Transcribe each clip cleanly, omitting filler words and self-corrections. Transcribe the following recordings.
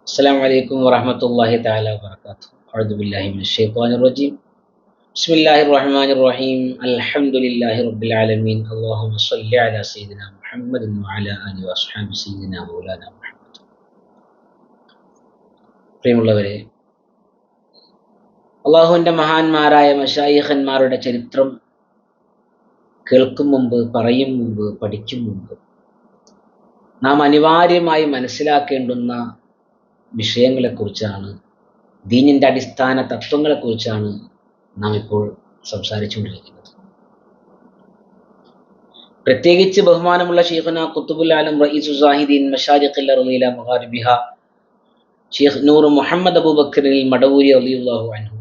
السلام عليكم ورحمة الله تعالى وبركاته. أعوذ بالله من الشيطان الرجيم. بسم الله الرحمن الرحيم. الحمد لله رب العالمين. اللهم صل على سيدنا محمد وعلى آله وأصحابه سيدنا مولانا محمد. പ്രിയമുള്ളവരെ, അള്ളാഹുവിൻ്റെ മഹാന്മാരായ മശായിഖന്മാരുടെ ചരിത്രം കേൾക്കും മുമ്പ്, പറയും മുമ്പ്, പഠിക്കും മുമ്പ് നാം അനിവാര്യമായി മനസ്സിലാക്കേണ്ടുന്ന വിഷയങ്ങളെക്കുറിച്ചാണ്, ദീനിൻ്റെ അടിസ്ഥാന തത്വങ്ങളെക്കുറിച്ചാണ് നാം ഇപ്പോൾ സംസാരിച്ചുകൊണ്ടിരിക്കുന്നത്. പ്രത്യേകിച്ച് ബഹുമാനമുള്ള ഷെയ്ഖുന ഖുത്ബുൽ ആലം റഈസു സാഹിദീൻ മശാരിഖിൽ അർളില മഗാരിബിഹ ഷെയ്ഖ് നൂർ മുഹമ്മദ് അബൂബക്കർ മടവൂരി റളിയല്ലാഹു അൻഹു,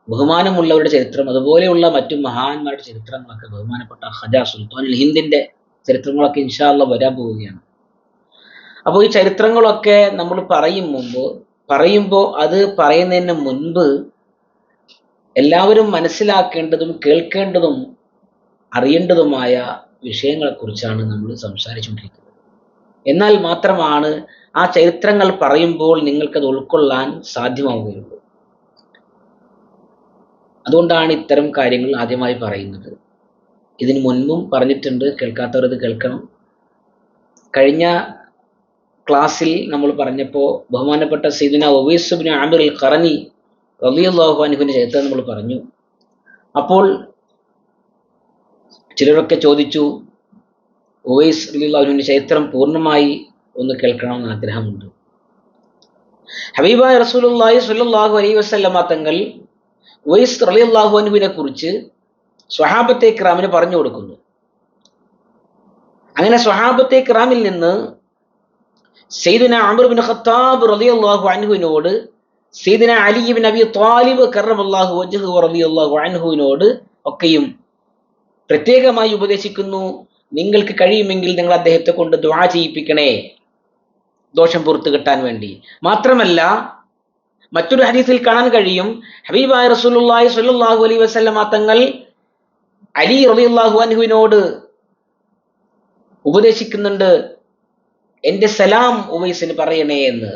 ബഹുമാനമുള്ളവരുടെ ചരിത്രം, അതുപോലെയുള്ള മറ്റു മഹാന്മാരുടെ ചരിത്രങ്ങളൊക്കെ, ബഹുമാനപ്പെട്ട ഖജ സുൽത്താനുൽ ഹിന്ദിൻ്റെ ചരിത്രങ്ങളൊക്കെ ഇൻഷാ അല്ലാഹ് വരാൻ പോവുകയാണ്. അപ്പോൾ ഈ ചരിത്രങ്ങളൊക്കെ നമ്മൾ പറയുമ്പോൾ അത് പറയുന്നതിന് മുൻപ് എല്ലാവരും മനസ്സിലാക്കേണ്ടതും കേൾക്കേണ്ടതും അറിയേണ്ടതുമായ വിഷയങ്ങളെക്കുറിച്ചാണ് നമ്മൾ സംസാരിച്ചുകൊണ്ടിരിക്കുന്നത്. എന്നാൽ മാത്രമാണ് ആ ചരിത്രങ്ങൾ പറയുമ്പോൾ നിങ്ങൾക്കത് ഉൾക്കൊള്ളാൻ സാധ്യമാവുകയുള്ളൂ. അതുകൊണ്ടാണ് ഇത്തരം കാര്യങ്ങൾ ആദ്യമായി പറയുന്നത്. ഇതിനു മുൻപും പറഞ്ഞിട്ടുണ്ട്, കേൾക്കാത്തവർ ഇത് കേൾക്കണം. കഴിഞ്ഞ ക്ലാസ്സിൽ നമ്മൾ പറഞ്ഞപ്പോൾ ബഹുമാനപ്പെട്ട സയ്യിദുന ഉവൈസ് ഇബ്നു ആമിർ അൽ ഖറനി റളിയല്ലാഹു അൻഹുവിൻ്റെ ചരിത്രം നമ്മൾ പറഞ്ഞു. അപ്പോൾ ചിലരൊക്കെ ചോദിച്ചു, ഉവൈസ് റളിയല്ലാഹു അൻഹുവിൻ്റെ ചരിത്രം പൂർണ്ണമായി ഒന്ന് കേൾക്കണമെന്ന് ആഗ്രഹമുണ്ട്. ഹബീബായ റസൂലുള്ളാഹി സ്വല്ലല്ലാഹു അലൈഹി വസല്ലമ തങ്ങൾ ഉവൈസ് റളിയല്ലാഹു അൻഹുവിനെ കുറിച്ച് സ്വഹാബത്തെ കിറാമിന് പറഞ്ഞു കൊടുക്കുന്നു. അങ്ങനെ സ്വഹാബത്തെ കിറാമിൽ നിന്ന് സയ്യിദുന ഉമർ ഇബ്നു ഖത്താബ് റളിയല്ലാഹു അൻഹുവിനോട്, സയ്യിദുന അലി ഇബ്നു അബി ത്വാലിബ് കറമല്ലാഹു വജ്ഹഹു റളിയല്ലാഹു അൻഹുവിനോട് ഒക്കെയും പ്രത്യേകമായി ഉപദേശിക്കുന്നു, നിങ്ങൾക്ക് കഴിയുമെങ്കിൽ നിങ്ങൾ അദ്ദേഹത്തെ കൊണ്ട് ദുആ ചെയ്യിപ്പിക്കണേ, ദോഷം പുറത്തു കിട്ടാൻ വേണ്ടി. മാത്രമല്ല മറ്റൊരു ഹദീസിൽ കാണാൻ കഴിയും, ഹബീബായ റസൂലുള്ളാഹി സ്വല്ലല്ലാഹു അലൈഹി വസല്ലമ തങ്ങൾ അലി റളിയല്ലാഹു അൻഹുവിനോട് ഉപദേശിക്കുന്നുണ്ട്, എൻ്റെ സലാം ഉവൈസിന് പറയണേ എന്ന്.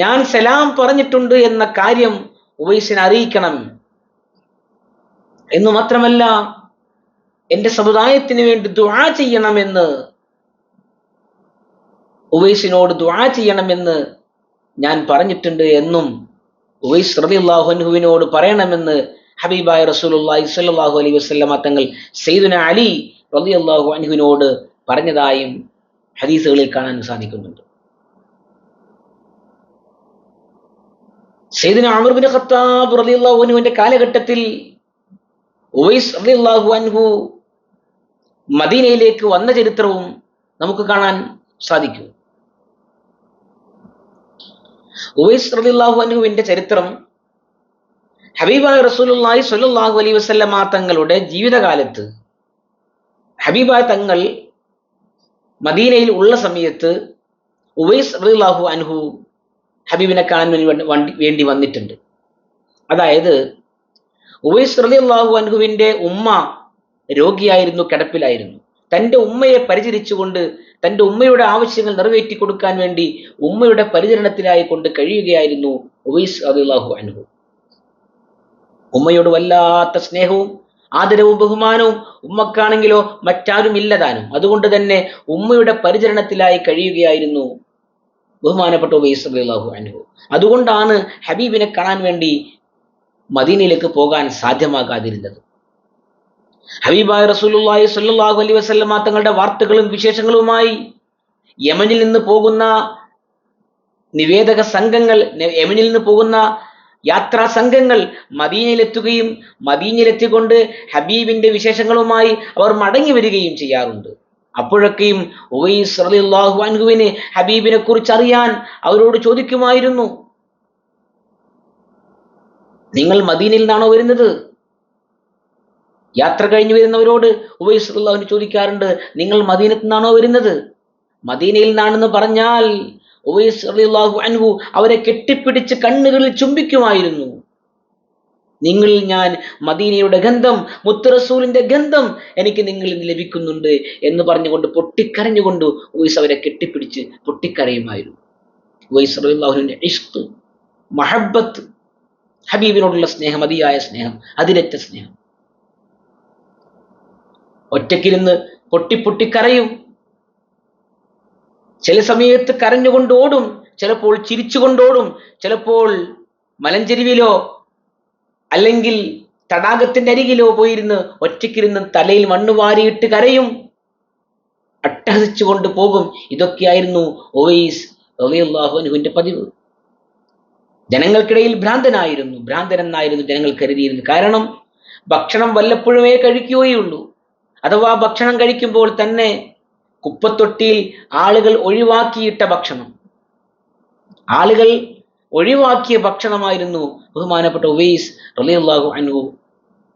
ഞാൻ സലാം പറഞ്ഞിട്ടുണ്ട് എന്ന കാര്യം ഉവൈസിനെ അറിയിക്കണം എന്ന് മാത്രമല്ല, എൻ്റെ സമുദായത്തിന് വേണ്ടി ദുആ ചെയ്യണമെന്ന്, ഉവൈസിനോട് ദുആ ചെയ്യണമെന്ന് ഞാൻ പറഞ്ഞിട്ടുണ്ട് എന്നും ഉവൈസ് റളിയല്ലാഹു അൻഹുവിനോട് പറയണമെന്ന് ഹബീബായ റസൂലുള്ളാഹി സ്വല്ലല്ലാഹു അലൈഹി വസല്ലമ തങ്ങൾ സയ്യിദുന അലി റളിയല്ലാഹു അൻഹുവിനോട് പറഞ്ഞതായും ഹദീസുകളിൽ കാണാൻ സാധിക്കുന്നുണ്ട്. സയ്യിദുന ഉമർ ഇബ്നു ഖത്താബ് റളിയല്ലാഹു അൻഹുവിന്റെ കാലഘട്ടത്തിൽ ഉവൈസ് റളിയല്ലാഹു അൻഹു മദീനയിലേക്ക് വന്ന ചരിത്രവും നമുക്ക് കാണാൻ സാധിക്കും. ഉവൈസ് റളിയല്ലാഹു അൻഹുവിന്റെ ചരിത്രം ഹബീബായ റസൂലുള്ളാഹി സ്വല്ലല്ലാഹു അലൈഹി വസല്ലമ തങ്ങളുടെ ജീവിതകാലത്ത്, ഹബീബായ തങ്ങൾ മദീനയിൽ ഉള്ള സമയത്ത് ഉവൈസ് റളിയല്ലാഹു അൻഹു ഹബീബിനെ കാണാൻ വേണ്ടി വന്നിട്ടുണ്ട്. അതായത് ഉവൈസ് റളിയല്ലാഹു അൻഹുവിൻ്റെ ഉമ്മ രോഗിയായിരുന്നു, കിടപ്പിലായിരുന്നു. തൻ്റെ ഉമ്മയെ പരിചരിച്ചുകൊണ്ട്, തൻ്റെ ഉമ്മയുടെ ആവശ്യങ്ങൾ നിറവേറ്റി കൊടുക്കാൻ വേണ്ടി ഉമ്മയുടെ പരിചരണത്തിലായി കൊണ്ട് കഴിയുകയായിരുന്നു ഉവൈസ് റളിയല്ലാഹു അൻഹു. ഉമ്മയോട് വല്ലാത്ത സ്നേഹവും ആദരവും ബഹുമാനവും ഉമ്മക്കാണെങ്കിലോ മറ്റാരും ഇല്ലതാനും. അതുകൊണ്ട് തന്നെ ഉമ്മയുടെ പരിചരണത്തിലായി കഴിയുകയായിരുന്നു ബഹുമാനപ്പെട്ട ഉവൈസ് റളിയല്ലാഹു അൻഹു. അതുകൊണ്ടാണ് ഹബീബിനെ കാണാൻ വേണ്ടി മദീനയിലേക്ക് പോകാൻ സാധ്യമാകാതിരുന്നത്. ഹബീബായ റസൂലുള്ളാഹി സ്വല്ലല്ലാഹു അലൈഹി വസല്ലമ തങ്ങളുടെ വാർത്തകളും വിശേഷങ്ങളുമായി യമനിൽ നിന്ന് പോകുന്ന നിവേദക സംഘങ്ങൾ, യമനിൽ നിന്ന് പോകുന്ന യാത്രാ സംഘങ്ങൾ മദീനയിലെത്തുകയും മദീനയിലെത്തിക്കൊണ്ട് ഹബീബിന്റെ വിശേഷങ്ങളുമായി അവർ മടങ്ങി വരികയും ചെയ്യാറുണ്ട്. അപ്പോഴൊക്കെയും ഉവൈസ് റളിയല്ലാഹു അൻഹുവിന് ഹബീബിനെ കുറിച്ച് അറിയാൻ അവരോട് ചോദിക്കുമായിരുന്നു, നിങ്ങൾ മദീനയിൽ നിന്നാണോ വരുന്നത്? യാത്ര കഴിഞ്ഞു വരുന്നവരോട് ഉവൈസ് റളിയല്ലാഹു അൻഹു ചോദിക്കാറുണ്ട്, നിങ്ങൾ മദീനത്തിൽ നിന്നാണോ വരുന്നത്? മദീനയിൽ നിന്നാണെന്ന് പറഞ്ഞാൽ ഉവൈസ് റളിയല്ലാഹു അൻഹു അവരെ കെട്ടിപ്പിടിച്ച് കണ്ണുകളിൽ ചുംബിക്കുമായിരുന്നു. നിങ്ങളിൽ ഞാൻ മദീനയുടെ ഗന്ധം, മുത്ത് റസൂലിന്റെ ഗന്ധം എനിക്ക് നിങ്ങളിൽ നിന്ന് ലഭിക്കുന്നുണ്ട് എന്ന് പറഞ്ഞുകൊണ്ട് പൊട്ടിക്കരഞ്ഞുകൊണ്ട് ഉവൈസ് അവരെ കെട്ടിപ്പിടിച്ച് പൊട്ടിക്കരയുമായിരുന്നു. ഉവൈസ് റളിയല്ലാഹു അൻഹുവിന്റെ ഇഷ്ക്, മഹബ്ബത്ത്, ഹബീബിനോടുള്ള സ്നേഹം, അതിയായ സ്നേഹം, അതിരറ്റ സ്നേഹം. ഒറ്റക്കിരുന്ന് പൊട്ടി കരയും. ചില സമയത്ത് കരഞ്ഞുകൊണ്ട് ഓടും, ചിലപ്പോൾ ചിരിച്ചുകൊണ്ടോടും, ചിലപ്പോൾ മലഞ്ചെരിവിലോ അല്ലെങ്കിൽ തടാകത്തിന്റെ അരികിലോ പോയിരുന്ന് ഒറ്റയ്ക്കിരുന്ന് തലയിൽ മണ്ണ് വാരിയിട്ട് കരയും, അട്ടഹസിച്ചുകൊണ്ട് പോകും. ഇതൊക്കെയായിരുന്നു ഉവൈസ് റളിയല്ലാഹു അൻഹുവിന്റെ പതിവ്. ജനങ്ങൾക്കിടയിൽ ഭ്രാന്തനെന്നായിരുന്നു ജനങ്ങൾ കരുതിയിരുന്നത്. കാരണം ഭക്ഷണം വല്ലപ്പോഴുമേ കഴിക്കുകയുള്ളൂ. അഥവാ ഭക്ഷണം കഴിക്കുമ്പോൾ തന്നെ കുപ്പത്തൊട്ടിയിൽ ആളുകൾ ഒഴിവാക്കിയിട്ട ഭക്ഷണം, ആളുകൾ ഒഴിവാക്കിയ ഭക്ഷണമായിരുന്നു ബഹുമാനപ്പെട്ട ഉവൈസ് റളിയല്ലാഹു അൻഹു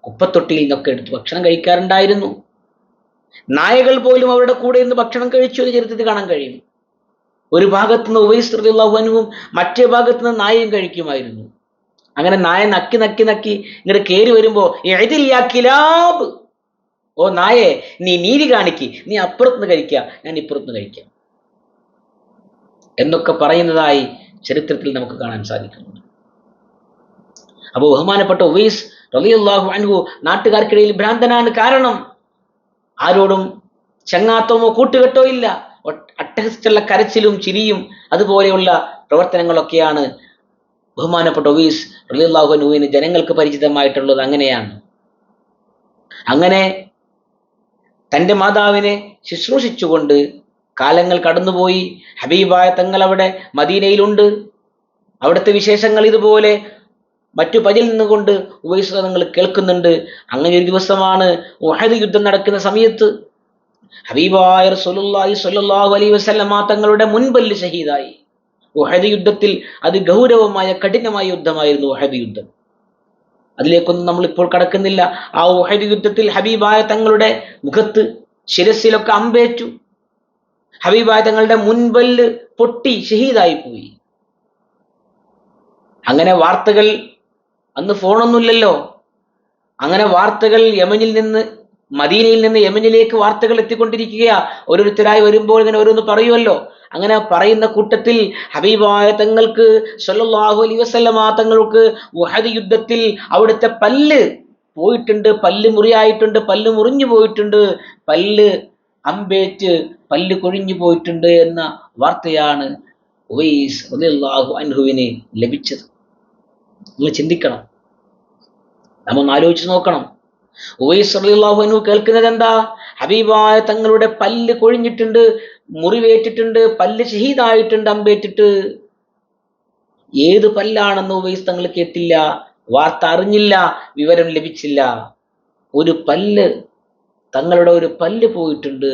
കുപ്പത്തൊട്ടിയിൽ നിന്നൊക്കെ എടുത്ത് ഭക്ഷണം കഴിക്കാറുണ്ടായിരുന്നു. നായകൾ പോലും അവരുടെ കൂടെ നിന്ന് ഭക്ഷണം കഴിച്ചു എന്ന് ചരിത്രത്തിൽ കാണാൻ കഴിയും. ഒരു ഭാഗത്തുനിന്ന് ഉവൈസ് റളിയല്ലാഹു അൻഹുവും മറ്റേ ഭാഗത്തുനിന്ന് നായയും കഴിക്കുമായിരുന്നു. അങ്ങനെ നായ നക്കി ഇങ്ങോട്ട് കയറി വരുമ്പോ ഇഅ്ദിൽ യാ കിലാബ്, ഓ നായെ നീ നീതി കാണിക്ക്, നീ അപ്പുറത്തുനിന്ന് കഴിക്കുക, ഞാൻ ഇപ്പുറത്തുനിന്ന് കഴിക്കാം എന്നൊക്കെ പറയുന്നതായി ചരിത്രത്തിൽ നമുക്ക് കാണാൻ സാധിക്കുന്നുണ്ട്. അപ്പോൾ ബഹുമാനപ്പെട്ട ഉവൈസ് റളിയല്ലാഹു അൻഹു നാട്ടുകാർക്കിടയിൽ ഭ്രാന്തനാണ്. കാരണം ആരോടും ചങ്ങാത്തമോ കൂട്ടുകെട്ടോ ഇല്ല. അട്ടഹസിച്ചുള്ള കരച്ചിലും ചിരിയും അതുപോലെയുള്ള പ്രവർത്തനങ്ങളൊക്കെയാണ് ബഹുമാനപ്പെട്ട ഉവൈസ് റളിയല്ലാഹു അൻഹുവിന് ജനങ്ങൾക്ക് പരിചിതമായിട്ടുള്ളത്. അങ്ങനെയാണ്. അങ്ങനെ തൻ്റെ മാതാവിനെ ശുശ്രൂഷിച്ചുകൊണ്ട് കാലങ്ങൾ കടന്നുപോയി. ഹബീബായ തങ്ങൾ അവിടെ മദീനയിലുണ്ട്. അവിടുത്തെ വിശേഷങ്ങൾ ഇതുപോലെ മറ്റു പതിൽ നിന്നുകൊണ്ട് ഉവൈസ് തങ്ങൾ കേൾക്കുന്നുണ്ട്. അങ്ങനെ ഒരു ദിവസമാണ് ഉഹദ് യുദ്ധം നടക്കുന്ന സമയത്ത് ഹബീബായ റസൂലുള്ളാഹി സ്വല്ലല്ലാഹു അലൈഹി വസല്ലമ തങ്ങളുടെ മുൻപല്ല് ഷഹീദായി. ഉഹദ് യുദ്ധത്തിൽ അതിഗൗരവമായ കഠിനമായ യുദ്ധമായിരുന്നു ഉഹദ് യുദ്ധം. അതിലേക്കൊന്നും നമ്മൾ ഇപ്പോൾ കടക്കുന്നില്ല. ആ ഉഹദ് യുദ്ധത്തിൽ ഹബീബായ തങ്ങളുടെ മുഖത്ത് ശിരസിലൊക്കെ അമ്പേറ്റു. ഹബീബായ തങ്ങളുടെ മുൻപല്ല് പൊട്ടി ഷഹീദായി പോയി. അങ്ങനെ വാർത്തകൾ, അന്ന് ഫോണൊന്നുമില്ലല്ലോ, അങ്ങനെ വാർത്തകൾ മദീനയിൽ നിന്ന് യമനിലേക്ക് വാർത്തകൾ എത്തിക്കൊണ്ടിരിക്കുകയാ. ഓരോരുത്തരായി വരുമ്പോൾ ഇങ്ങനെ ഓരോന്ന് പറയുമല്ലോ. അങ്ങനെ പറയുന്ന കൂട്ടത്തിൽ ഹബീബായ തങ്ങൾക്ക് സ്വല്ലല്ലാഹു അലൈഹി വസല്ലമ തങ്ങൾക്ക് ഉഹദ് യുദ്ധത്തിൽ അവിടുത്തെ പല്ല് പോയിട്ടുണ്ട്, പല്ല് മുറിയായിട്ടുണ്ട്, പല്ല് മുറിഞ്ഞു പോയിട്ടുണ്ട്, പല്ല് അമ്പേറ്റ് പല്ല് കൊഴിഞ്ഞു പോയിട്ടുണ്ട് എന്ന വാർത്തയാണ് ഉവൈസ് റളിയല്ലാഹു അൻഹുവിന് ലഭിച്ചത്. നിങ്ങൾ ചിന്തിക്കണം, നമ്മൊന്ന് ആലോചിച്ച് നോക്കണം. ഉവൈസ് റളിയല്ലാഹു അൻഹു കേൾക്കുന്നത് എന്താ? ഹബീബായ തങ്ങളുടെ പല്ല് കൊഴിഞ്ഞിട്ടുണ്ട്, മുറിവേറ്റിട്ടുണ്ട്, പല്ല് ഷഹീദായിട്ടുണ്ട് അമ്പേറ്റിട്ട്. ഏത് പല്ലാണെന്ന് ഉവൈസ് തങ്ങൾ കേട്ടില്ല, വാർത്ത അറിഞ്ഞില്ല, വിവരം ലഭിച്ചില്ല. ഒരു പല്ല്, തങ്ങളുടെ ഒരു പല്ല് പോയിട്ടുണ്ട്,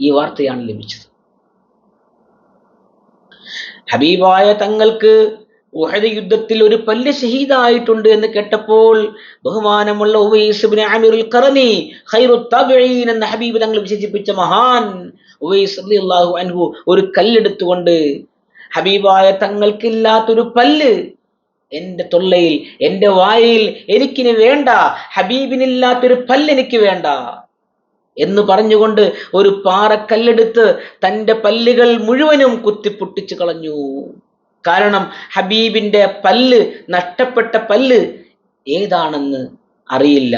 ഈ വാർത്തയാണ് ലഭിച്ചത്. ഹബീബായ തങ്ങൾക്ക് ഉഹദ് യുദ്ധത്തിൽ ഒരു പല്ല് ഷഹീദായിട്ടുണ്ട് എന്ന് കേട്ടപ്പോൾ ബഹുമാനമുള്ള ഉവൈസ് ഇബ്നു ആമിറുൽ ഖറനി ഖൈറുത് താബിഈൻ എന്ന ഹബീബ് തങ്ങൾ വിശേഷിപ്പിച്ച മഹാൻ ഉവൈസ് റളിയല്ലാഹു അൻഹു ഒരു കല്ലെടുത്തുകൊണ്ട്, ഹബീബായ തങ്ങൾക്കില്ലാത്തൊരു പല്ല് എന്റെ തൊള്ളയിൽ, എന്റെ വായിൽ എനിക്കിനി വേണ്ട, ഹബീബിനില്ലാത്തൊരു പല്ല് എനിക്ക് വേണ്ട എന്ന് പറഞ്ഞുകൊണ്ട് ഒരു പാറക്കല്ലെടുത്ത് തന്റെ പല്ലുകൾ മുഴുവനും കുത്തിപ്പൊട്ടിച്ചു കളഞ്ഞു. കാരണം ഹബീബിന്റെ പല്ല്, നഷ്ടപ്പെട്ട പല്ല് ഏതാണെന്ന് അറിയില്ല.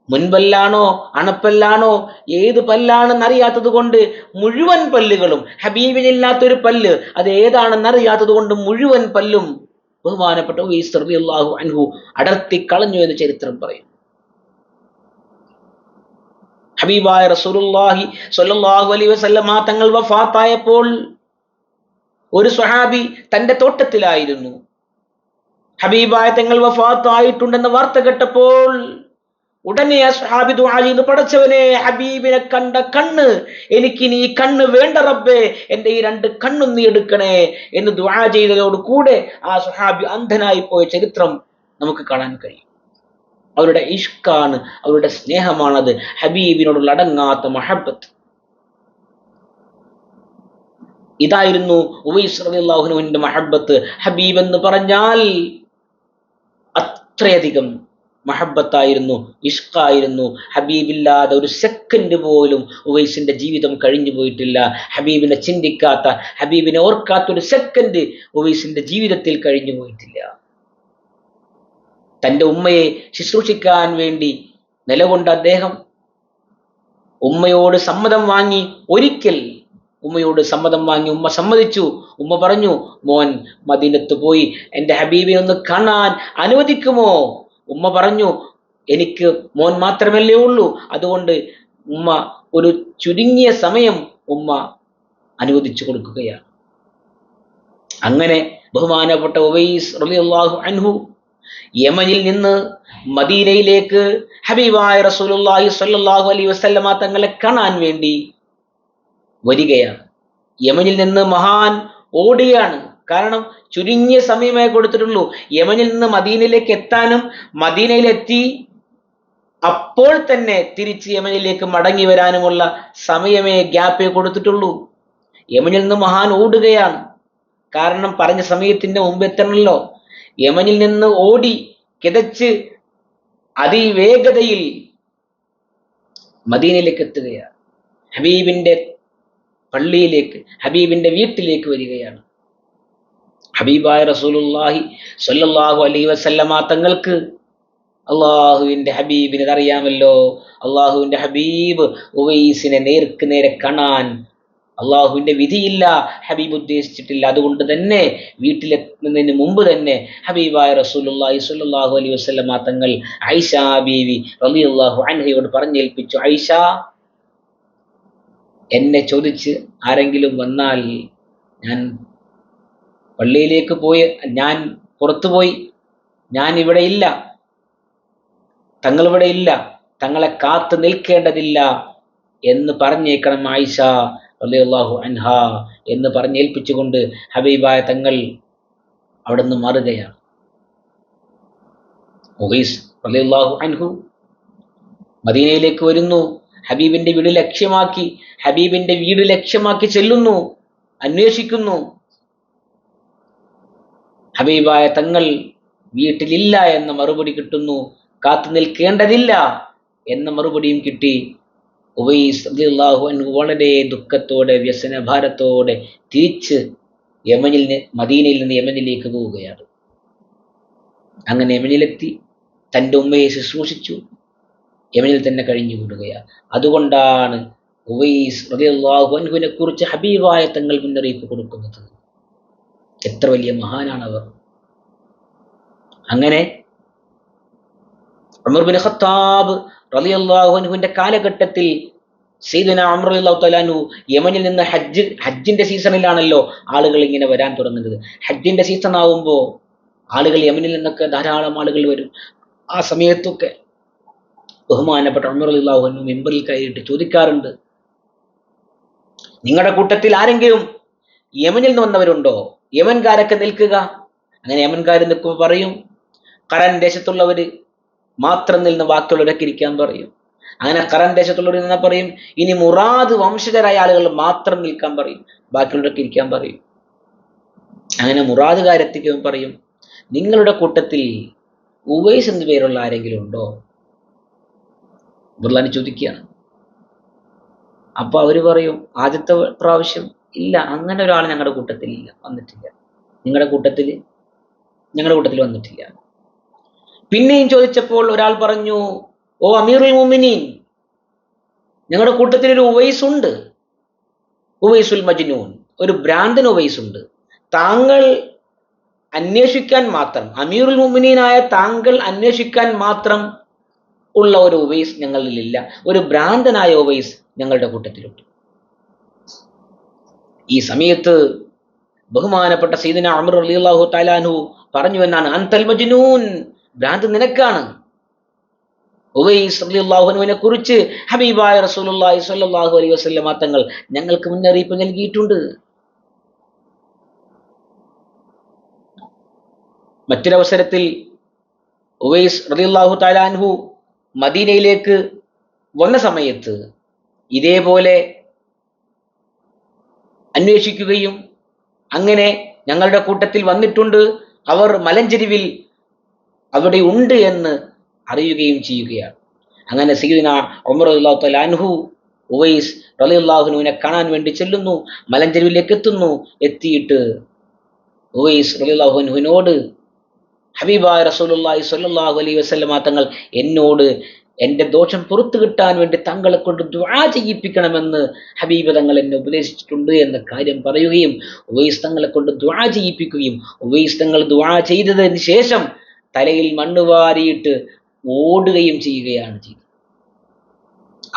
മുൻപല്ലാണോ അണപ്പല്ലാണോ ഏത് പല്ലാണെന്ന് അറിയാത്തത് കൊണ്ട് മുഴുവൻ പല്ലുകളും, ഹബീബിനില്ലാത്തൊരു പല്ല് അത് ഏതാണെന്ന് അറിയാത്തത് കൊണ്ട് മുഴുവൻ പല്ലും ബഹുമാനപ്പെട്ട ഉവൈസ് റളിയല്ലാഹു അൻഹു അടർത്തി കളഞ്ഞു എന്ന് ചരിത്രം പറയും. ഹബീബായ റസൂലുള്ളാഹി സ്വല്ലല്ലാഹു അലൈഹി വസല്ലമ തങ്ങൾ വഫാത്തായപ്പോൾ ഒരു സ്വഹാബി തന്റെ തോട്ടത്തിലായിരുന്നു. ഹബീബായ തങ്ങൾ വഫാത്തായിട്ടുണ്ടെന്ന വാർത്ത കേട്ടപ്പോൾ ഉടനെ ആ സ്വഹാബി ദുആ ചെയ്തു, പടച്ചവനെ, ഹബീബിനെ കണ്ട കണ്ണ് എനിക്കിനി ഈ കണ്ണ് വേണ്ട റബ്ബേ, എന്റെ ഈ രണ്ട് കണ്ണും നീ എടുക്കണേ എന്ന് ദുആ ചെയ്തതോട് കൂടെ ആ സ്വഹാബി അന്ധനായി പോയ ചരിത്രം നമുക്ക് കാണാൻ കഴിയും. അവരുടെ ഇഷ്കാണ്, അവരുടെ സ്നേഹമാണത്, ഹബീബിനോടുള്ള അടങ്ങാത്ത മഹബത്ത്. ഇതായിരുന്നു ഉവൈസ് റളിയല്ലാഹു അൻഹുവിന്റെ മഹബത്ത്. ഹബീബ് എന്ന് പറഞ്ഞാൽ അത്രയധികം മഹബത്തായിരുന്നു, ഇഷ്കായിരുന്നു. ഹബീബില്ലാതെ ഒരു സെക്കൻഡ് പോലും ഉവൈസിന്റെ ജീവിതം കഴിഞ്ഞു പോയിട്ടില്ല. ഹബീബിനെ ചിന്തിക്കാത്ത, ഹബീബിനെ ഓർക്കാത്ത ഒരു സെക്കൻഡ് ഉവൈസിന്റെ ജീവിതത്തിൽ കഴിഞ്ഞു പോയിട്ടില്ല. തന്റെ ഉമ്മയെ ശുശ്രൂഷിക്കാൻ വേണ്ടി നിലകൊണ്ട അദ്ദേഹം ഉമ്മയോട് സമ്മതം വാങ്ങി. ഒരിക്കൽ ഉമ്മയോട് സമ്മതം വാങ്ങി. ഉമ്മ സമ്മതിച്ചു. ഉമ്മ പറഞ്ഞു, മോൻ മദീനത്ത് പോയി എൻ്റെ ഹബീബിനെ ഒന്ന് കാണാൻ അനുവദിക്കുമോ? ഉമ്മ പറഞ്ഞു, എനിക്ക് മോൻ മാത്രമല്ലേ ഉള്ളൂ, അതുകൊണ്ട് ഉമ്മ ഒരു ചുരുങ്ങിയ സമയം ഉമ്മ അനുവദിച്ചു കൊടുക്കുകയാണ്. അങ്ങനെ ബഹുമാനപ്പെട്ട ഉവൈസ് റളിയല്ലാഹു അൻഹു യമനിൽ നിന്ന് മദീനയിലേക്ക് ഹബീബായ റസൂലുള്ളാഹി സ്വല്ലല്ലാഹു അലൈഹി വസല്ലമ തങ്ങളെ കാണാൻ വേണ്ടി വരികയാണ്. യമനിൽ നിന്ന് മഹാൻ ഓടുകയാണ്. കാരണം ചുരുങ്ങിയ സമയമേ കൊടുത്തിട്ടുള്ളൂ. യമനിൽ നിന്ന് മദീനയിലേക്ക് എത്താനും മദീനയിലെത്തി അപ്പോൾ തന്നെ തിരിച്ച് യമനിലേക്ക് മടങ്ങി വരാനുമുള്ള സമയമേ ഗ്യാപ്പേ കൊടുത്തിട്ടുള്ളൂ. യമനിൽ നിന്ന് മഹാൻ ഓടുകയാണ്. കാരണം പറഞ്ഞ സമയത്തിന്റെ മുമ്പ് എത്തണമല്ലോ. യമനിൽ നിന്ന് ഓടി കിതച്ച് അതിവേഗതയിൽ മദീനയിലേക്ക് എത്തുകയാണ്. ഹബീബിന്റെ പള്ളിയിലേക്ക്, ഹബീബിന്റെ വീട്ടിലേക്ക് വരികയാണ്. ഹബീബായ റസൂലുള്ളാഹി സ്വല്ലല്ലാഹു അലൈഹി വസല്ലമ തങ്ങൾക്ക് അള്ളാഹുവിന്റെ ഹബീബിനെ അറിയാമല്ലോ. അള്ളാഹുവിന്റെ ഹബീബ് ഉവൈസിനെ നേർക്ക് നേരെ കാണാൻ അള്ളാഹുവിന്റെ വിധിയില്ല, ഹബീബ് ഉദ്ദേശിച്ചിട്ടില്ല. അതുകൊണ്ട് തന്നെ വീട്ടിലെത്തുന്നതിന് മുമ്പ് തന്നെ ഹബീബായ റസൂലുള്ളാഹി സ്വല്ലല്ലാഹു അലൈഹി വസല്ലമ തങ്ങൾ ആയിഷ ബീവി റളിയല്ലാഹു അൻഹയോട് പറഞ്ഞേൽപ്പിച്ചു, ആയിഷ, എന്നെ ചോദിച്ച് ആരെങ്കിലും വന്നാൽ ഞാൻ പള്ളിയിലേക്ക് പോയി, ഞാൻ പുറത്തുപോയി, ഞാൻ ഇവിടെ ഇല്ല, തങ്ങളിവിടെ ഇല്ല, തങ്ങളെ കാത്തു നിൽക്കേണ്ടതില്ല എന്ന് പറഞ്ഞേക്കണം ആയിഷ റളിയല്ലാഹു അൻഹാ എന്ന് പറഞ്ഞേൽപ്പിച്ചുകൊണ്ട് ഹബീബായ തങ്ങൾ അവിടെ നിന്ന് മാറുകയാണ്. ഉവൈസ് റളിയല്ലാഹു അൻഹു മദീനയിലേക്ക് വരുന്നു. ഹബീബിന്റെ വീട് ലക്ഷ്യമാക്കി ചെല്ലുന്നു, അന്വേഷിക്കുന്നു. ഹബീബായ തങ്ങൾ വീട്ടിലില്ല എന്ന മറുപടി കിട്ടുന്നു. കാത്തു നിൽക്കേണ്ടതില്ല എന്ന മറുപടിയും കിട്ടി. ഉവൈസ് റളിയല്ലാഹു അൻഹു വളരെ ദുഃഖത്തോടെ, വ്യസനഭാരത്തോടെ തിരിച്ച് മദീനയിൽ നിന്ന് യമനിലേക്ക് പോവുകയാണ്. അങ്ങനെ യമനിലെത്തി തൻ്റെ ഉമ്മയെ ശുശ്രൂഷിച്ചു, യമനിൽ തന്നെ കഴിഞ്ഞുകൂടുകയാണ്. അതുകൊണ്ടാണ് ഉവൈസ് റളിയല്ലാഹു അൻഹുവിനെ കുറിച്ച് ഹബീബായ തങ്ങൾ മുന്നറിയിപ്പ് കൊടുക്കുന്നത്. എത്ര വലിയ മഹാനാണവർ. അങ്ങനെ ഉമർ ബിൻ ഖത്താബ് റളിയല്ലാഹു അൻഹുവിന്റെ കാലഘട്ടത്തിൽ സയ്യിദുനാ ഉമർ റളിയല്ലാഹു തആല അൻഹു യമനിൽ നിന്ന് ഹജ്ജിന്റെ സീസണിലാണല്ലോ ആളുകൾ ഇങ്ങനെ വരാൻ തുടങ്ങുന്നത്. ഹജ്ജിന്റെ സീസൺ ആവുമ്പോൾ ആളുകൾ യമനിൽ നിന്നൊക്കെ ധാരാളം ആളുകൾ വരും. ആ സമയത്തൊക്കെ ബഹുമാനപ്പെട്ട ഉമർ റളിയല്ലാഹു അൻഹു മിമ്പറിൽ കയറിയിട്ട് ചോദിക്കാറുണ്ട്, നിങ്ങളുടെ കൂട്ടത്തിൽ ആരെങ്കിലും യമനിൽ നിന്ന് വന്നവരുണ്ടോ? യമൻകാരൊക്കെ നിൽക്കുക. അങ്ങനെ യമൻകാർ നിൽക്കുമ്പോൾ പറയും, ഖറൻ ദേശത്തുള്ളവര് മാത്രം നിന്ന് ബാക്കിയുള്ളവരൊക്കെ ഇരിക്കാൻ പറയും. അങ്ങനെ ഖറൻ ദേശത്തുള്ളവർ നിന്നാൽ പറയും, ഇനി മുറാദ് വംശജരായ ആളുകൾ മാത്രം നിൽക്കാൻ പറയും, ബാക്കിയുള്ളവരൊക്കെ ഇരിക്കാൻ പറയും. അങ്ങനെ മുറാദുകാരെത്തിക്കും പറയും, നിങ്ങളുടെ കൂട്ടത്തിൽ ഉവൈസ് എന്ന് പേരുള്ള ആരെങ്കിലും ഉണ്ടോ? ബുർലാനി ചോദിക്കുകയാണ്. അപ്പൊ അവര് പറയും, ആദ്യത്തെ പ്രാവശ്യം ഇല്ല, അങ്ങനെ ഒരാൾ ഞങ്ങളുടെ കൂട്ടത്തിൽ ഇല്ല, വന്നിട്ടില്ല, ഞങ്ങളുടെ കൂട്ടത്തിൽ വന്നിട്ടില്ല. പിന്നെയും ചോദിച്ചപ്പോൾ ഒരാൾ പറഞ്ഞു, ഓ അമീറുൽ മുഅ്മിനീൻ, ഞങ്ങളുടെ കൂട്ടത്തിൽ ഒരു ഉവൈസ് ഉണ്ട്, ഉവൈസുൽ മജ്നൂൻ, ഒരു ഭ്രാന്തൻ ഉവൈസ് ഉണ്ട്. താങ്കൾ അന്വേഷിക്കാൻ മാത്രം, അമീറുൽ മുഅ്മിനീനായ താങ്കൾ അന്വേഷിക്കാൻ മാത്രം ഉള്ള ഒരു ഉവൈസ് ഞങ്ങളിലില്ല, ഒരു ഭ്രാന്തനായ ഉവൈസ് ഞങ്ങളുടെ കൂട്ടത്തിലുണ്ട്. ഈ സമയത്ത് ബഹുമാനപ്പെട്ട സയ്യിദുനാ ഉമർ റളിയല്ലാഹു തആല അൻഹു പറഞ്ഞു എന്നാണ്, അൻതൽ മജ്നൂൻ, ഭ്രാന്ത് നിനക്കാണ്. ഉവൈസ് റളിയല്ലാഹു അൻഹുവിനെ കുറിച്ച് ഹബീബായ റസൂലുള്ളാഹി സ്വല്ലല്ലാഹു അലൈഹി വസല്ലമ തങ്ങൾ ഞങ്ങൾക്ക് മുന്നറിയിപ്പ് നൽകിയിട്ടുണ്ട്. മറ്റൊരവസരത്തിൽ ഉവൈസ് റളിയല്ലാഹു തആല അൻഹു മദീനയിലേക്ക് വന്ന സമയത്ത് ഇതേപോലെ അന്വേഷിക്കുകയും അങ്ങനെ ഞങ്ങളുടെ കൂട്ടത്തിൽ വന്നിട്ടുണ്ട്, അവർ മലഞ്ചെരിവിൽ അവിടെ ഉണ്ട് എന്ന് അറിയുകയും ചെയ്യുകയാണ്. അങ്ങനെ സയ്യിദുനാ ഉമർ റളിയല്ലാഹു തആല അൻഹു ഉവൈസ് റളിയല്ലാഹുവിനെ കാണാൻ വേണ്ടി ചെല്ലുന്നു. മലഞ്ചെരുവിലേക്ക് എത്തുന്നു. എത്തിയിട്ട് ഉവൈസ് റളിയല്ലാഹു അൻഹുവിനോട് ഹബീബായ റസൂലുള്ളാഹി സ്വല്ലല്ലാഹു അലൈഹി വസല്ലമ തങ്ങൾ എന്നോട് എൻ്റെ ദോഷം പുറത്തു കിട്ടാൻ വേണ്ടി തങ്ങളെ കൊണ്ട് ദുആ ചെയ്യിപ്പിക്കണമെന്ന് ഹബീബ് തങ്ങൾ എന്നെ ഉപദേശിച്ചിട്ടുണ്ട് എന്ന കാര്യം പറയുകയും ഉവൈസ് തങ്ങളെ കൊണ്ട് ദുആ ചെയ്യിപ്പിക്കുകയും ഉവൈസ് തങ്ങൾ ദുആ ചെയ്തതിന് ശേഷം തലയിൽ മണ്ണ് വാരിയിട്ട് ഓടുകയും ചെയ്യുകയാണ് ചെയ്തത്.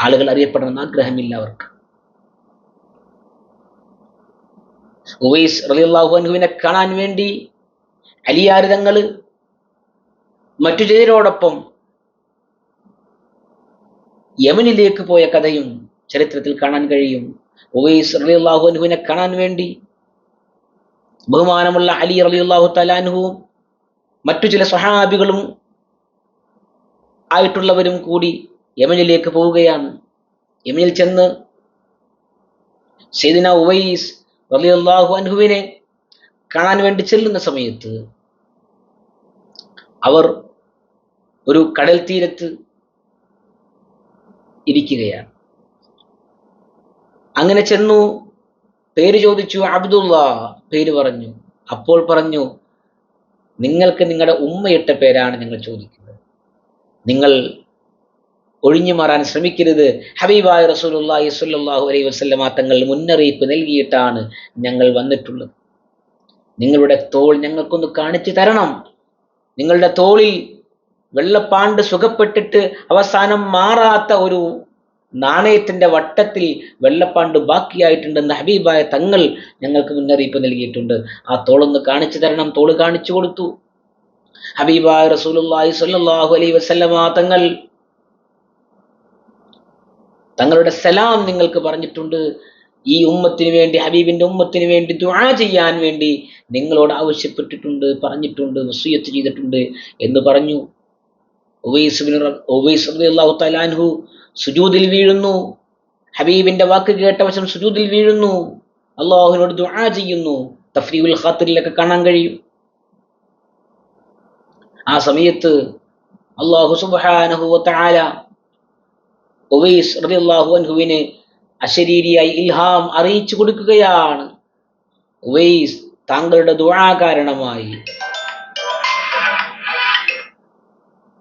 ആളുകൾ അറിയപ്പെടണമെന്ന് ആഗ്രഹമില്ല അവർക്ക്. ഉവൈസ് റളിയല്ലാഹു അൻഹുവിനെ കാണാൻ വേണ്ടി അലിയാർ തങ്ങൾ മറ്റു ചിലരോടൊപ്പം യമനിലേക്ക് പോയ കഥയും ചരിത്രത്തിൽ കാണാൻ കഴിയും. ഉവൈസ് റളിയല്ലാഹു അൻഹുവിനെ കാണാൻ വേണ്ടി ബഹുമാനമുള്ള അലി റളിയല്ലാഹു തആല അൻഹുവും മറ്റു ചില സ്വഹാബികളും ആയിട്ടുള്ളവരും കൂടി യമനിലേക്ക് പോവുകയാണ്. യമനിൽ ചെന്ന് സയ്യിദുനാ ഉവൈസ് റളിയല്ലാഹു അൻഹുവിനെ കാണാൻ വേണ്ടി ചെല്ലുന്ന സമയത്ത് അവർ ഒരു കടൽ തീരത്ത് ഇരിക്കുകയാണ്. അങ്ങനെ ചെന്നു, പേര് ചോദിച്ചു. അബ്ദുള്ള പേര് പറഞ്ഞു. അപ്പോൾ പറഞ്ഞു, നിങ്ങൾക്ക് നിങ്ങളുടെ ഉമ്മയിട്ട പേരാണ് ഞങ്ങൾ ചോദിക്കുന്നത്, നിങ്ങൾ ഒഴിഞ്ഞു മാറാൻ ശ്രമിക്കരുത്. ഹബീബായ റസൂലുള്ളാഹി സ്വല്ലല്ലാഹു അലൈഹി വസല്ലമ തങ്ങൾ മുന്നറിയിപ്പ് നൽകിയിട്ടാണ് ഞങ്ങൾ വന്നിട്ടുള്ളത്. നിങ്ങളുടെ തോൾ ഞങ്ങൾക്കൊന്ന് കാണിച്ചു തരണം. നിങ്ങളുടെ തോളിൽ വെള്ളപ്പാണ്ട് സുഖപ്പെട്ടിട്ട് അവസാനം മാറാത്ത ഒരു നാണയത്തിന്റെ വട്ടത്തിൽ വെള്ളപ്പാണ്ട് ബാക്കിയായിട്ടുണ്ടെന്ന് ഹബീബായ തങ്ങൾ ഞങ്ങൾക്ക് മുന്നറിയിപ്പ് നൽകിയിട്ടുണ്ട്. ആ തോളൊന്ന് കാണിച്ചു തരണം. തോള് കാണിച്ചു കൊടുത്തു. ഹബീബായ റസൂലുള്ളാഹി സ്വല്ലല്ലാഹു അലൈഹി വസല്ലമ തങ്ങൾ തങ്ങളുടെ സലാം നിങ്ങൾക്ക് പറഞ്ഞിട്ടുണ്ട്. ഈ ഉമ്മത്തിന് വേണ്ടി, ഹബീബിന്റെ ഉമ്മത്തിന് വേണ്ടി ദുആ ചെയ്യാൻ വേണ്ടി നിങ്ങളോട് ആവശ്യപ്പെട്ടിട്ടുണ്ട്, പറഞ്ഞിട്ടുണ്ട്, വസിയത്ത് ചെയ്തിട്ടുണ്ട് എന്ന് പറഞ്ഞു. ഉവൈസ് റളിയല്ലാഹു തആല അൻഹു സുജൂദിൽ വീഴുന്നു. ഹബീബിന്റെ വാക്ക് കേട്ട വശം സുജൂദിൽ വീഴുന്നു. അല്ലാഹുവിനോട് ദുആ ചെയ്യുന്നു. തഫ്രീഉൽ ഖാത്തിറിലൊക്കെ കാണാൻ കഴിയും. ആ സമയത്ത് അല്ലാഹു സുബ്ഹാനഹു വ തആല ഉവൈസ് റളിയല്ലാഹു അൻഹുവിനെ അശരീരിയായി ഇൽഹാം അറിയിച്ചു കൊടുക്കുകയാണ്. ഉവൈസ്, താങ്കളുടെ ദുആ കാരണമായി,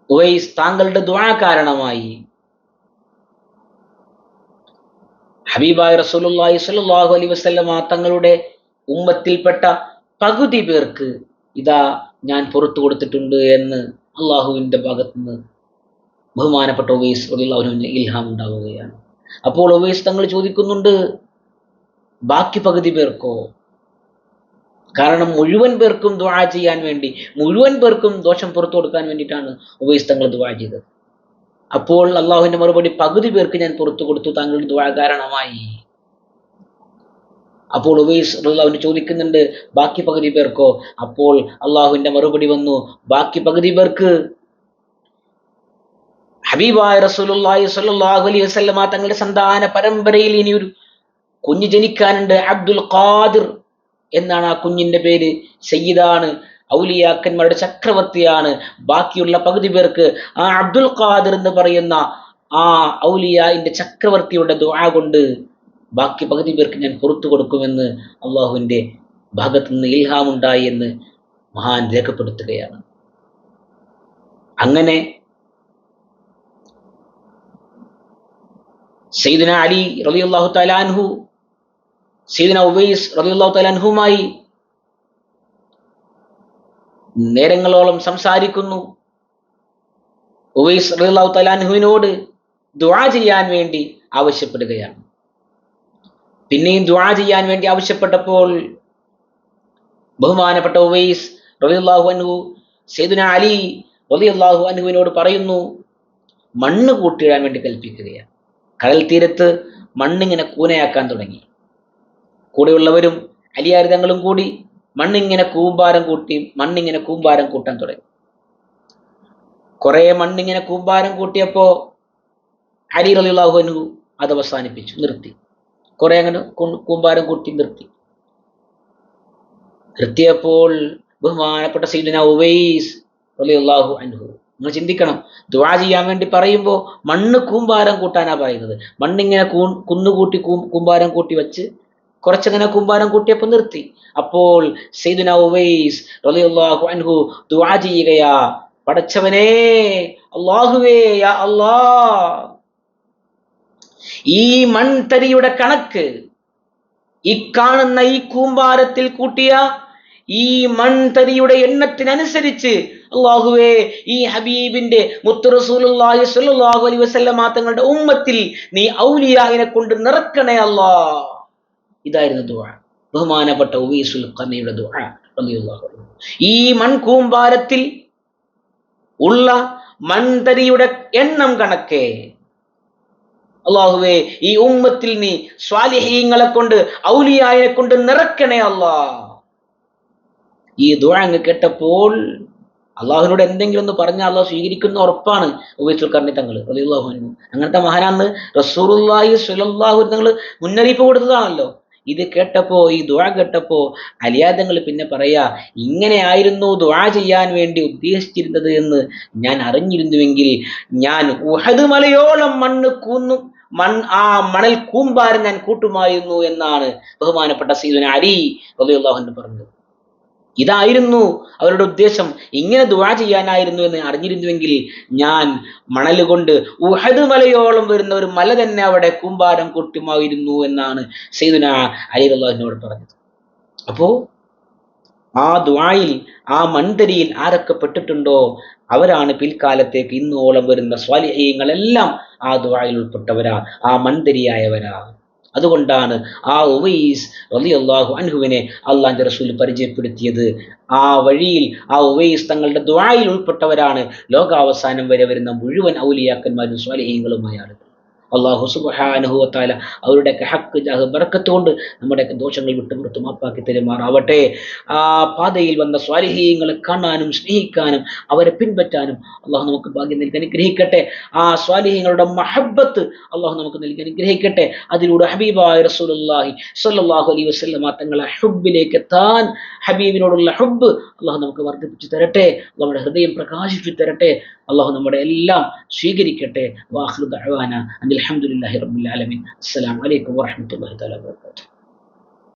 ഉവൈസ് താങ്കളുടെ ദുആ കാരണമായി ഹബീബായ റസൂലുള്ളാഹി സ്വല്ലല്ലാഹു അലൈഹി വസല്ലമ തങ്ങളുടെ ഉമ്മത്തിൽപ്പെട്ട പകുതി പേർക്ക് ഇതാ ഞാൻ പുറത്തു കൊടുത്തിട്ടുണ്ട് എന്ന് അള്ളാഹുവിന്റെ ഭാഗത്തുനിന്ന് ബഹുമാനപ്പെട്ട ഉവൈസ് റളിയല്ലാഹു അൻഹുവിന് ഇൽഹാം ഉണ്ടാവുകയാണ്. അപ്പോൾ ഉവൈസ് തങ്ങൾ ചോദിക്കുന്നുണ്ട്, ബാക്കി പകുതി പേർക്കോ? കാരണം മുഴുവൻ പേർക്കും ദുആ ചെയ്യാൻ വേണ്ടി, മുഴുവൻ പേർക്കും ദോഷം പുറത്തു കൊടുക്കാൻ വേണ്ടിയിട്ടാണ് ഉവൈസ് തങ്ങൾ ദുആ ചെയ്തത്. അപ്പോൾ അള്ളാഹുവിന്റെ മറുപടി, പകുതി പേർക്ക് ഞാൻ പുറത്തു കൊടുത്തു, താങ്കളുടെ ദുആ കാരണമായി. അപ്പോൾ ഉവൈസ് റളിയല്ലാഹു ചോദിക്കുന്നുണ്ട്, ബാക്കി പകുതി പേർക്കോ? അപ്പോൾ അള്ളാഹുവിന്റെ മറുപടി വന്നു, ബാക്കി പകുതി പേർക്ക് ഹബീബായ റസൂലുള്ളാഹി സ്വല്ലല്ലാഹു അലൈഹി വസല്ലമ തങ്ങളുടെ സന്താന പരമ്പരയിൽ ഇനി ഒരു കുഞ്ഞ് ജനിക്കാനുണ്ട്. അബ്ദുൽ ഖാദിർ എന്നാണ് ആ കുഞ്ഞിന്റെ പേര്. സയ്യിദാണ്, ഔലിയാക്കന്മാരുടെ ചക്രവർത്തിയാണ്. ബാക്കിയുള്ള പകുതി പേർക്ക് ആ അബ്ദുൽ ഖാദിർ എന്ന് പറയുന്ന ആ ഔലിയാന്റെ ചക്രവർത്തിയുടെ ദുആ കൊണ്ട് ബാക്കി പകുതി പേർക്ക് ഞാൻ പുറത്തു കൊടുക്കുമെന്ന് അള്ളാഹുവിന്റെ ഭാഗത്തു നിന്ന് ഇൽഹാമുണ്ടായി എന്ന് മഹാൻ രേഖപ്പെടുത്തുകയാണ്. അങ്ങനെ സയ്യിദുനാ അലി റളിയല്ലാഹു തആല അൻഹു സയ്യിദുനാ ഉവൈസ് റളിയല്ലാഹു തആല അൻഹുമായി നേരങ്ങളോളം സംസാരിക്കുന്നു. ഉവൈസ് റളിയല്ലാഹു തആല അൻഹുവിനോട് ദുആ ചെയ്യാൻ വേണ്ടി ആവശ്യപ്പെടുകയാണ്. പിന്നെയും ദുആ ചെയ്യാൻ വേണ്ടി ആവശ്യപ്പെട്ടപ്പോൾ ബഹുമാനപ്പെട്ട ഉവൈസ് റളിയല്ലാഹു അൻഹു സയ്യിദുനാ അലി റളിയല്ലാഹു അൻഹുവിനോട് പറയുന്നു, മണ്ണ് കൂട്ടിയിടാൻ വേണ്ടി കൽപ്പിക്കുകയാണ്. കടൽ തീരത്ത് മണ്ണിങ്ങനെ കൂനയാക്കാൻ തുടങ്ങി. കൂടെയുള്ളവരും അലിയാർ തങ്ങളും കൂടി മണ്ണിങ്ങനെ കൂമ്പാരം കൂട്ടാൻ തുടങ്ങി. കുറെ മണ്ണിങ്ങനെ കൂമ്പാരം കൂട്ടിയപ്പോ അലി റളിയല്ലാഹു അൻഹു അത് അവസാനിപ്പിച്ചു, നിർത്തി. കുറെ അങ്ങനെ കൂമ്പാരം കൂട്ടി നിർത്തിയപ്പോൾ ബഹുമാനപ്പെട്ട സയ്യിദുനാ ഉവൈസ് റളിയല്ലാഹു അൻഹു നിങ്ങൾ ചിന്തിക്കണം, ദുആ ചെയ്യാൻ വേണ്ടി പറയുമ്പോൾ മണ്ണ് കൂമ്പാരം കൂട്ടാനാ പറയുന്നത്. മണ്ണിങ്ങനെ കുന്നുകൂട്ടി കൂമ്പാരം കൂട്ടി വെച്ച് കുറച്ചങ്ങനെ കൂമ്പാരം കൂട്ടിയപ്പോൾ നിർത്തി. അപ്പോൾ സയ്യിദുനാ ഉവൈസ് റളിയല്ലാഹു അൻഹു ദുആ ചെയ്യുകയാ, പടച്ചവനേ, അല്ലാഹുവേ, യാ അല്ലാഹ്, ഈ മൺതരിയുടെ കണക്ക് ഈ കാണുന്ന ഈ കൂമ്പാരത്തിൽ കൂട്ടിയ ഈ മൺതരിയുടെ എണ്ണത്തിനനുസരിച്ച് അല്ലാഹുവേ, ഈ ഹബീബിന്റെ മുത്ത് റസൂലുള്ളാഹി സ്വല്ലല്ലാഹു അലൈഹി വസല്ലമ തങ്ങളുടെ ഉമ്മത്തിൽ നീ ഔലിയായിനെ കൊണ്ട് നിറക്കണേ അല്ലാഹ്. ഇതായിരുന്നു ദുആ, ബഹുമാനപ്പെട്ട ഉവൈസുൽ ഖർനിയുടെ ദുആ റളിയല്ലാഹു അൻഹു. ഈ മൺകൂമ്പാരത്തിൽ ഉള്ള മൺതരിയുടെ എണ്ണം കണക്കെ അല്ലാഹുവേ, ഈ ഉമ്മത്തിൽ നീ സ്വാലിഹീങ്ങളെ കൊണ്ട് ഔലിയായെ കൊണ്ട് നിറക്കണേ അല്ലാഹ്. ഈ ദുആ അങ്ങ് കേട്ടപ്പോൾ അള്ളാഹുവിനോട് എന്തെങ്കിലും ഒന്ന് പറഞ്ഞാൽ അള്ളാഹു സ്വീകരിക്കുന്ന ഉറപ്പാണ് ഉവൈസുൽ ഖർനി തങ്ങൾ റളിയല്ലാഹു അൻഹു. അങ്ങനത്തെ മഹാനാന്ന് റസൂലുള്ളാഹി സ്വല്ലല്ലാഹു അലൈഹി തങ്ങൾ മുന്നറിയിപ്പ് കൊടുത്തതാണല്ലോ. ഇത് കേട്ടപ്പോ, ഈ ദുആ കേട്ടപ്പോ അലിയാദങ്ങൾ പിന്നെ പറയാ, ഇങ്ങനെയായിരുന്നു ദുആ ചെയ്യാൻ വേണ്ടി ഉദ്ദേശിച്ചിരുന്നത് എന്ന് ഞാൻ അറിഞ്ഞിരുന്നുവെങ്കിൽ ഞാൻ ഉഹദ് മലയോളം ആ മണൽ കൂമ്പാരം ഞാൻ കൂട്ടുമായിരുന്നു എന്നാണ് ബഹുമാനപ്പെട്ട സയ്യിദുനാ അലി റളിയല്ലാഹു അൻഹു പറഞ്ഞത്. ഇതായിരുന്നു അവരുടെ ഉദ്ദേശം. ഇങ്ങനെ ദുആ ചെയ്യാനായിരുന്നു എന്ന് അറിഞ്ഞിരുന്നുവെങ്കിൽ ഞാൻ മണൽ കൊണ്ട് ഉഹദ് മലയോളം വരുന്ന ഒരു മല തന്നെ അവിടെ കൂമ്പാരം കൂട്ടുമായിരുന്നു എന്നാണ് സയ്യിദുനാ അലി റളിയല്ലാഹു അൻഹു പറഞ്ഞത്. അപ്പോ ആ ദുആയിൽ, ആ മൺതരിയിൽ ആരൊക്കെ പെട്ടിട്ടുണ്ടോ അവരാണ് പിൽക്കാലത്തേക്ക് ഇന്നോളം വരുന്ന സ്വാലിഹീങ്ങളെല്ലാം ആ ദുആയിൽ ഉൾപ്പെട്ടവരാ, ആ മൺതരിയായവരാ. അതുകൊണ്ടാണ് ആ ഉവൈസ് റളിയല്ലാഹു അൻഹുവിനെ അള്ളാഹുവിന്റെ റസൂൽ പരിചയപ്പെടുത്തിയത്. ആ വഴിയിൽ ആ ഉവൈസ് തങ്ങളുടെ ദുആയിൽ ഉൾപ്പെട്ടവരാണ് ലോകാവസാനം വരെ വരുന്ന മുഴുവൻ ഔലിയാക്കന്മാരും സ്വാലിഹീങ്ങളുമായ ആളുകൾ. അല്ലാഹു സുബ്ഹാനഹു വ തആല അവരുടെയൊക്കെ ഹക്ക് ജാഹ് ബറക്കത്ത് കൊണ്ട് നമ്മുടെയൊക്കെ ദോഷങ്ങൾ വിട്ടുപുറത്ത് മാപ്പാക്കി തരുമാറാവട്ടെ. ആ പാതയിൽ വന്ന സ്വാലിഹീങ്ങളെ കാണാനും സ്നേഹിക്കാനും അവരെ പിൻപറ്റാനും അള്ളാഹു നമുക്ക് ഭാഗ്യം നൽകി അനുഗ്രഹിക്കട്ടെ. ആ സ്വാലിഹീങ്ങളുടെ മഹബ്ബത്ത് അള്ളാഹു നമുക്ക് നൽകി അനുഗ്രഹിക്കട്ടെ. അതിലൂടെ ഹബീബായ റസൂലുള്ളാഹി സ്വല്ലല്ലാഹു അലൈഹി വസല്ലമ തങ്ങളെ ഹുബ്ബിലേക്ക് എത്താൻ, ഹബീബിനോടുള്ള ഹുബ്ബ് അള്ളാഹു നമുക്ക് വർദ്ധിപ്പിച്ചു തരട്ടെ. നമ്മുടെ ഹൃദയം പ്രകാശിപ്പിച്ചു തരട്ടെ. അള്ളാഹു നമ്മുടെ എല്ലാം സ്വീകരിക്കട്ടെ. വാഖിറു ദഅവാന അൽഹംദുലില്ലാഹി റബ്ബിൽ ആലമീൻ. അസ്സലാമു അലൈക്കും വറഹ്മത്തുള്ളാഹി തആല വബറകാതുഹു.